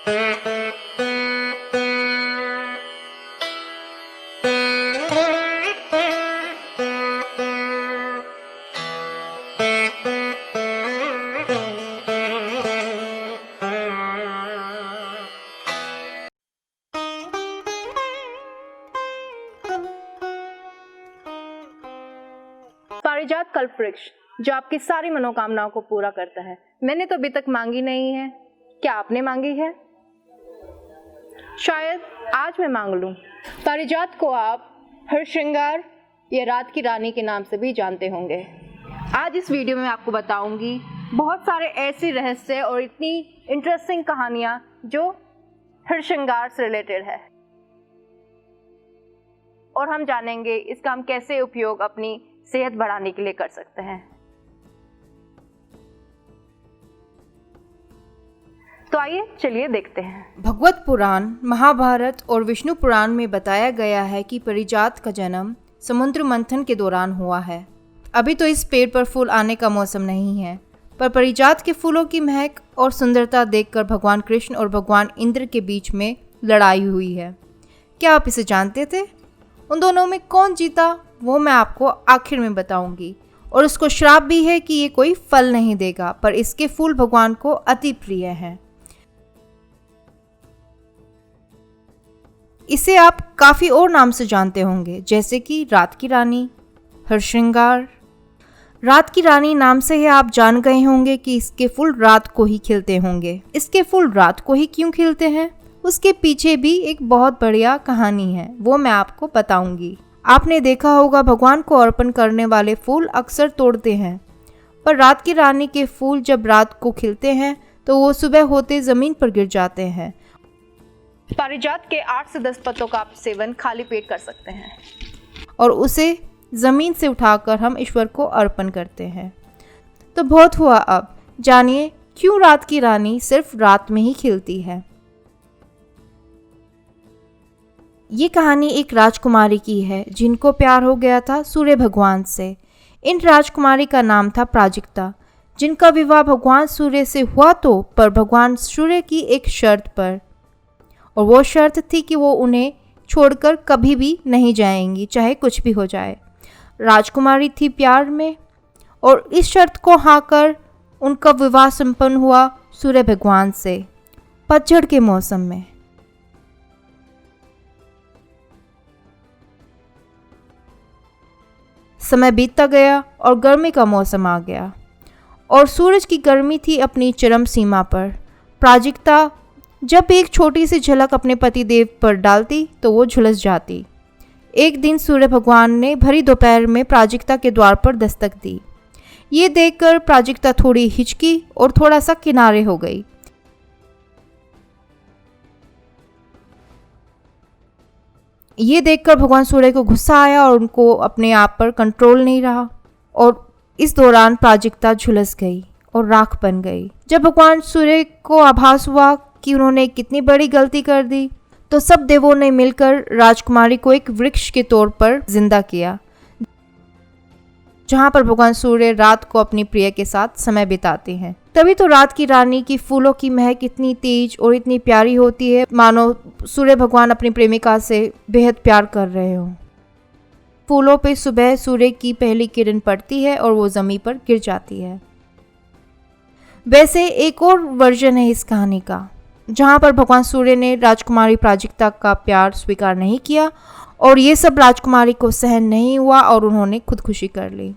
पारिजात कल्पवृक्ष जो आपकी सारी मनोकामनाओं को पूरा करता है। मैंने तो अभी तक मांगी नहीं है, क्या आपने मांगी है? शायद आज मैं मांग लूं। पारिजात को आप हरश्रृंगार या रात की रानी के नाम से भी जानते होंगे। आज इस वीडियो में आपको बताऊंगी बहुत सारे ऐसे रहस्य और इतनी इंटरेस्टिंग कहानियां जो हरश्रृंगार से रिलेटेड है, और हम जानेंगे इसका हम कैसे उपयोग अपनी सेहत बढ़ाने के लिए कर सकते हैं। तो आइए चलिए देखते हैं। भगवत पुराण, महाभारत और विष्णु पुराण में बताया गया है कि पारिजात का जन्म समुद्र मंथन के दौरान हुआ है। अभी तो इस पेड़ पर फूल आने का मौसम नहीं है, पर पारिजात के फूलों की महक और सुंदरता देखकर भगवान कृष्ण और भगवान इंद्र के बीच में लड़ाई हुई है। क्या आप इसे जानते थे? उन दोनों में कौन जीता वो मैं आपको आखिर में बताऊंगी। और उसको श्राप भी है कि ये कोई फल नहीं देगा, पर इसके फूल भगवान को अति प्रिय हैं। इसे आप काफी और नाम से जानते होंगे, जैसे कि रात की रानी, हरश्रृंगार। रात की रानी नाम से ही आप जान गए होंगे कि इसके फूल रात को ही खिलते होंगे। इसके फूल रात को ही क्यों खिलते हैं, उसके पीछे भी एक बहुत बढ़िया कहानी है, वो मैं आपको बताऊंगी। आपने देखा होगा भगवान को अर्पण करने वाले फूल अक्सर तोड़ते हैं, पर रात की रानी के फूल जब रात को खिलते हैं तो वो सुबह होते जमीन पर गिर जाते हैं। पारिजात के 8 से 10 पत्तों का आप सेवन खाली पेट कर सकते हैं और उसे जमीन से उठाकर हम ईश्वर को अर्पण करते हैं। तो बहुत हुआ, अब जानिए क्यों रात की रानी सिर्फ रात में ही खिलती है। ये कहानी एक राजकुमारी की है जिनको प्यार हो गया था सूर्य भगवान से। इन राजकुमारी का नाम था प्राजक्ता, जिनका विवाह भगवान सूर्य से हुआ तो पर भगवान सूर्य की एक शर्त पर, और वो शर्त थी कि वो उन्हें छोड़कर कभी भी नहीं जाएंगी, चाहे कुछ भी हो जाए। राजकुमारी थी प्यार में, और इस शर्त को हाँ कर उनका विवाह संपन्न हुआ सूर्य भगवान से पतझड़ के मौसम में। समय बीतता गया और गर्मी का मौसम आ गया, और सूरज की गर्मी थी अपनी चरम सीमा पर। प्राजक्ता जब एक छोटी सी झलक अपने पतिदेव पर डालती तो वो झुलस जाती। एक दिन सूर्य भगवान ने भरी दोपहर में प्राजक्ता के द्वार पर दस्तक दी। ये देखकर प्राजक्ता थोड़ी हिचकी और थोड़ा सा किनारे हो गई। ये देखकर भगवान सूर्य को गुस्सा आया और उनको अपने आप पर कंट्रोल नहीं रहा, और इस दौरान प्राजक्ता झुलस गई और राख बन गई। जब भगवान सूर्य को आभास हुआ कि उन्होंने कितनी बड़ी गलती कर दी, तो सब देवों ने मिलकर राजकुमारी को एक वृक्ष के तौर पर जिंदा किया, जहाँ पर भगवान सूर्य रात को अपनी प्रिय के साथ समय बिताते हैं। तभी तो रात की रानी की फूलों की महक इतनी तेज और इतनी प्यारी होती है, मानो सूर्य भगवान अपनी प्रेमिका से बेहद प्यार कर रहे हो। फूलों पे सुबह सूर्य की पहली किरण पड़ती है और वो जमीन पर गिर जाती है। वैसे एक और वर्जन है इस कहानी का, जहाँ पर भगवान सूर्य ने राजकुमारी प्राजक्ता का प्यार स्वीकार नहीं किया, और ये सब राजकुमारी को सहन नहीं हुआ और उन्होंने खुदकुशी कर ली।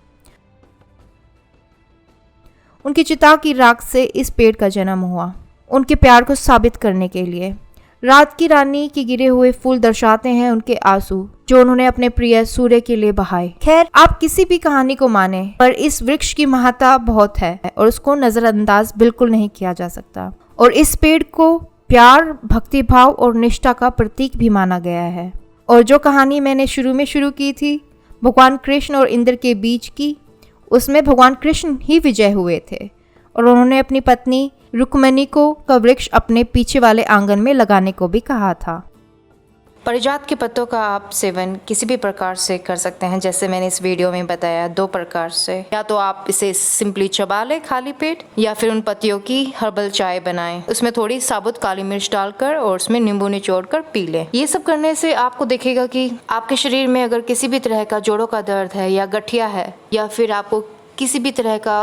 उनकी चिता की राख से इस पेड़ का जन्म हुआ, उनके प्यार को साबित करने के लिए। रात की रानी के गिरे हुए फूल दर्शाते हैं उनके आंसू, जो उन्होंने अपने प्रिय सूर्य के लिए बहाए। खैर, आप किसी भी कहानी को माने, पर इस वृक्ष की महत्ता बहुत है और उसको नजरअंदाज बिल्कुल नहीं किया जा सकता। और इस पेड़ को प्यार, भक्तिभाव और निष्ठा का प्रतीक भी माना गया है। और जो कहानी मैंने शुरू में शुरू की थी भगवान कृष्ण और इंद्र के बीच की, उसमें भगवान कृष्ण ही विजय हुए थे, और उन्होंने अपनी पत्नी रुक्मिणी को का वृक्ष अपने पीछे वाले आंगन में लगाने को भी कहा था। पारिजात के पत्तों का आप सेवन किसी भी प्रकार से कर सकते हैं, जैसे मैंने इस वीडियो में बताया 2 प्रकार से। या तो आप इसे सिंपली चबा लें खाली पेट, या फिर उन पत्तियों की हर्बल चाय बनाएं, उसमें थोड़ी साबुत काली मिर्च डालकर और उसमें नींबू निचोड़ कर पी लें। ये सब करने से आपको दिखेगा कि आपके शरीर में अगर किसी भी तरह का जोड़ों का दर्द है या गठिया है, या फिर आपको किसी भी तरह का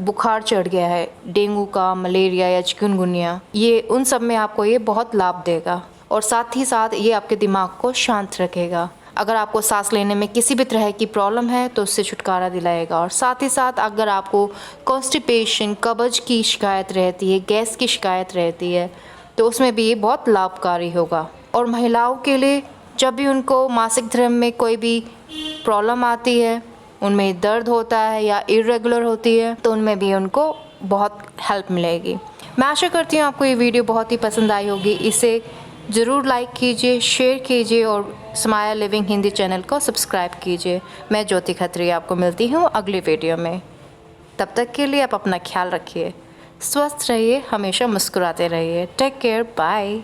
बुखार चढ़ गया है, डेंगू का, मलेरिया या चिकनगुनिया, ये उन सब में आपको ये बहुत लाभ देगा। और साथ ही साथ ये आपके दिमाग को शांत रखेगा। अगर आपको सांस लेने में किसी भी तरह की प्रॉब्लम है तो उससे छुटकारा दिलाएगा। और साथ ही साथ अगर आपको कॉन्स्टिपेशन, कब्ज की शिकायत रहती है, गैस की शिकायत रहती है, तो उसमें भी ये बहुत लाभकारी होगा। और महिलाओं के लिए जब भी उनको मासिक धर्म में कोई भी प्रॉब्लम आती है, उनमें दर्द होता है या इरेगुलर होती है, तो उनमें भी उनको बहुत हेल्प मिलेगी। मैं आशा करती हूँ आपको ये वीडियो बहुत ही पसंद आई होगी। इसे ज़रूर लाइक कीजिए, शेयर कीजिए और स्माइल लिविंग हिंदी चैनल को सब्सक्राइब कीजिए। मैं ज्योति खत्री आपको मिलती हूँ अगली वीडियो में। तब तक के लिए आप अपना ख्याल रखिए, स्वस्थ रहिए, हमेशा मुस्कुराते रहिए। Take care, bye.